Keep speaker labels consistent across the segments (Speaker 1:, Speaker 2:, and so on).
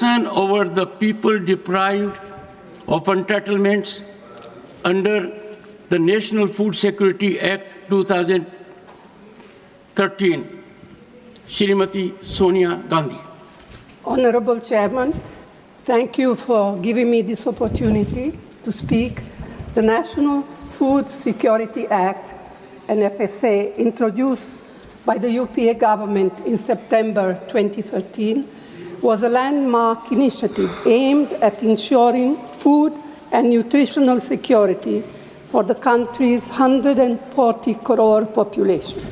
Speaker 1: concern over the people deprived of entitlements under the National Food Security Act 2013. Shrimati Sonia Gandhi.
Speaker 2: Honorable Chairman, thank you for giving me this opportunity to speak. The National Food Security Act, NFSA, introduced by the UPA government in September 2013, was a landmark initiative aimed at ensuring food and nutritional security for the country's 140 crore population.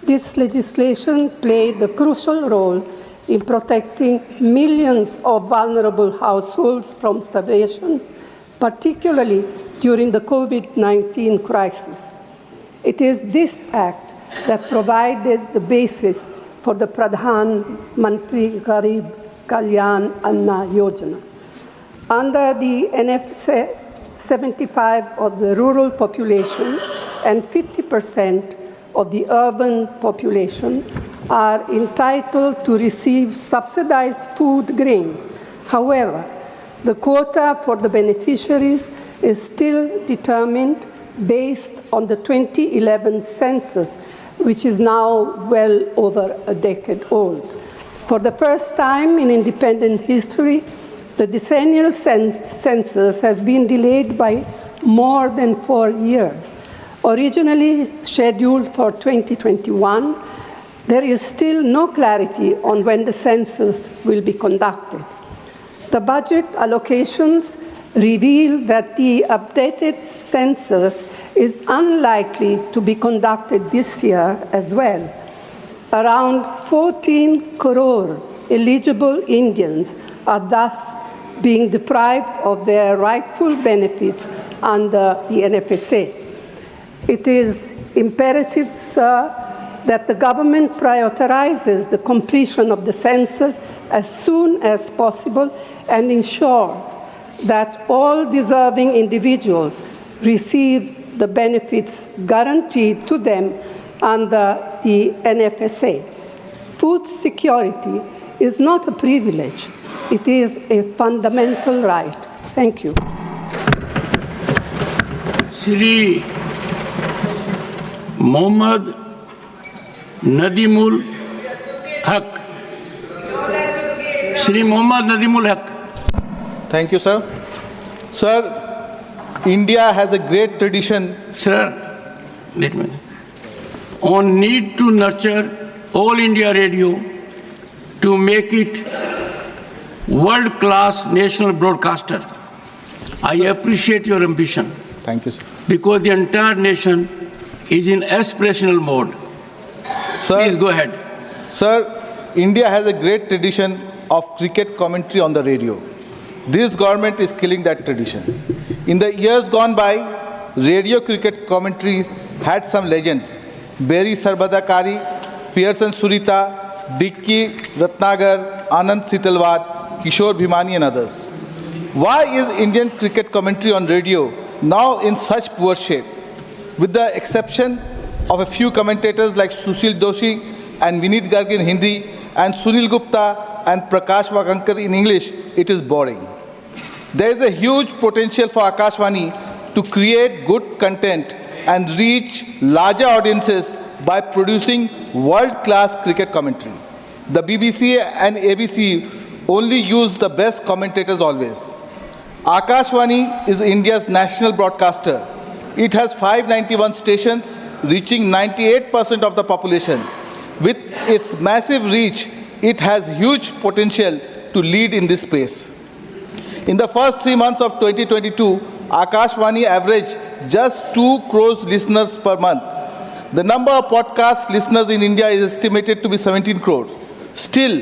Speaker 2: This legislation played a crucial role in protecting millions of vulnerable households from starvation, particularly during the COVID-19 crisis. It is this act that provided the basis for the Pradhan Mantri Garib Kalyan Anna Yojana. Under the NFSA, 75% of the rural population and 50% of the urban population are entitled to receive subsidized food grains. However, the quota for the beneficiaries is still determined based on the 2011 census, which is now well over a decade old. For the first time in independent history, the decennial census has been delayed by more than 4 years. Originally scheduled for 2021, there is still no clarity on when the census will be conducted. The budget allocations reveal that the updated census is unlikely to be conducted this year as well. Around 14 crore eligible Indians are thus being deprived of their rightful benefits under the NFSA. It is imperative, sir, that the government prioritizes the completion of the census as soon as possible and ensures that all deserving individuals receive the benefits guaranteed to them under the NFSA. Food security is not a privilege, it is a fundamental right. Thank you.
Speaker 1: Shri Mohammad Nadimul Haq. Shri Mohammad Nadimul Haq.
Speaker 3: Thank you, sir. Sir, India has a great tradition.
Speaker 1: Sir, let me. On need to nurture All India Radio to make it world-class national broadcaster. I appreciate your ambition.
Speaker 3: Thank you, sir.
Speaker 1: Because the entire nation is in aspirational mode.
Speaker 3: Sir,
Speaker 1: please go ahead.
Speaker 3: Sir, India has a great tradition of cricket commentary on the radio. This government is killing that tradition. In the years gone by, radio cricket commentaries had some legends. Berry Sarbadakari, Pearson Surita, Dikki Ratnagar, Anand Sitalwad, Kishore Bhimani and others. Why is Indian cricket commentary on radio now in such poor shape? With the exception of a few commentators like Sushil Doshi and Vineet Garg in Hindi and Sunil Gupta and Prakash Vagankar in English, it is boring. There is a huge potential for Akashvani to create good content and reach larger audiences by producing world-class cricket commentary. The BBC and ABC only use the best commentators always. Akashvani is India's national broadcaster. It has 591 stations, reaching 98% of the population. With its massive reach, it has huge potential to lead in this space. In the first 3 months of 2022, Akashvani averaged just 2 crores listeners per month. The number of podcast listeners in India is estimated to be 17 crores. Still,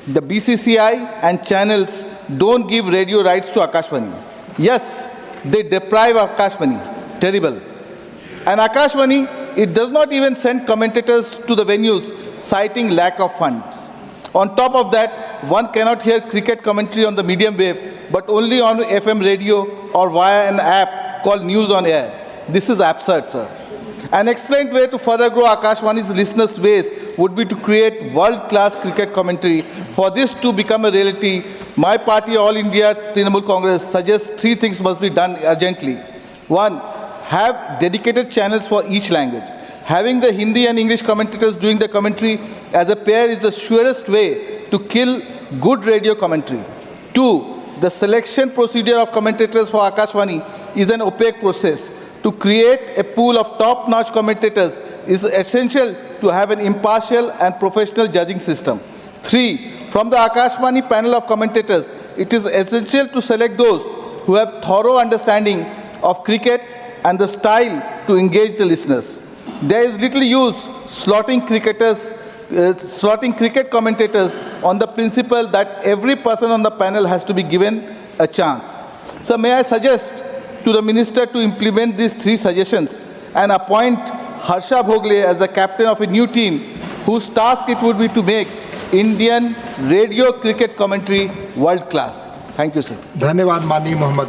Speaker 3: the BCCI and channels don't give radio rights to Akashvani. Yes, they deprive Akashvani. Terrible. And Akashvani, it does not even send commentators to the venues, citing lack of funds. On top of that, one cannot hear cricket commentary on the medium wave, but only on FM radio or via an app called News on Air. This is absurd, sir. An excellent way to further grow Akashvani's listeners' base would be to create world-class cricket commentary. For this to become a reality, my party, All India Trinamool Congress, suggests 3 things must be done urgently. 1. Have dedicated channels for each language. Having the Hindi and English commentators doing the commentary as a pair is the surest way to kill good radio commentary. 2. The selection procedure of commentators for Akashvani is an opaque process. To create a pool of top-notch commentators is essential to have an impartial and professional judging system. 3. From the Akashvani panel of commentators, it is essential to select those who have thorough understanding of cricket and the style to engage the listeners. There is little use slotting cricket commentators on the principle that every person on the panel has to be given a chance. So may I suggest to the Minister to implement these 3 suggestions and appoint Harsha Bhogle as the captain of a new team whose task it would be to make Indian radio cricket commentary world class. Thank you, sir.
Speaker 4: धन्यवाद माननीय मोहम्मद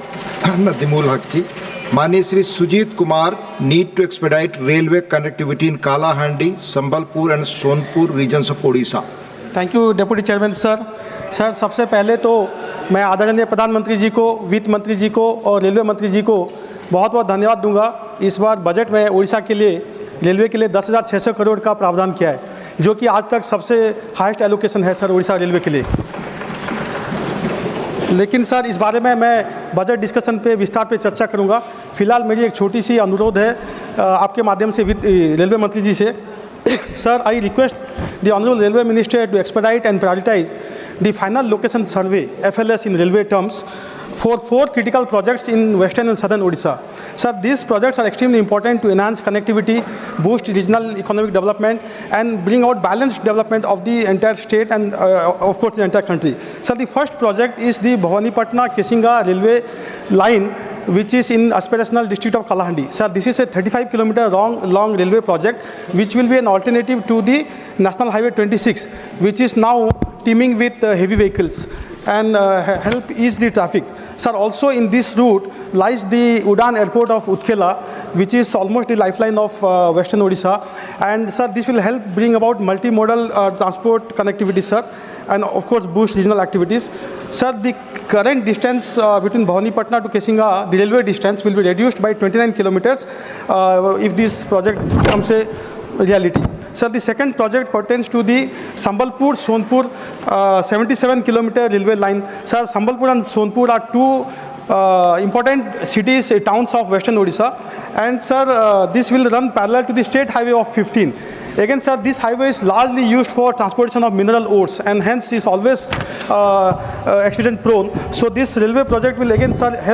Speaker 4: नदीमुल हक जी. माननीय Shri Sujeet Kumar need to expedite railway connectivity in Kalahandi, Sambalpur and Sonpur regions of Odisha.
Speaker 5: Thank you deputy chairman sir. Sir सबसे पहले तो मैं आदरणीय प्रधानमंत्री जी को, वित्त मंत्री जी को और रेलवे मंत्री जी को बहुत बहुत धन्यवाद दूंगा. इस बार बजट में उड़ीसा के लिए रेलवे के लिए 10,600 करोड़ का प्रावधान किया है, जो कि आज तक सबसे हाईएस्ट एलोकेशन है सर उड़ीसा रेलवे के लिए. लेकिन सर इस बारे में मैं बजट डिस्कशन पे विस्तार पे चर्चा करूंगा. फिलहाल मेरी एक छोटी सी अनुरोध है आपके माध्यम से रेलवे मंत्री जी से. Sir I request the honourable railway minister to expedite and prioritise the final location survey FLS in railway terms for 4 critical projects in western and southern Odisha. Sir, these projects are extremely important to enhance connectivity, boost regional economic development and bring out balanced development of the entire state and of course the entire country. Sir, the first project is the Bhawanipatna-Kesinga railway line, which is in aspirational district of Kalahandi. Sir, this is a 35-kilometer long railway project which will be an alternative to the National Highway 26, which is now teeming with heavy vehicles and help ease the traffic. Sir, also in this route lies the Udan airport of Utkela, which is almost the lifeline of western Odisha. And sir, this will help bring about multimodal transport connectivity, sir, and of course boost regional activities. Sir, the current distance between Bhawanipatna to Kesinga, the railway distance will be reduced by 29 kilometers if this project becomes a reality. Sir, the second project pertains to the Sambalpur-Sonpur 77-kilometer railway line. Sir, Sambalpur and Sonpur are 2 important cities, towns of western Odisha. And sir, this will run parallel to the state highway of 15. Again, sir, this highway is largely used for transportation of mineral ores and hence is always accident prone. So this railway project will again, sir, help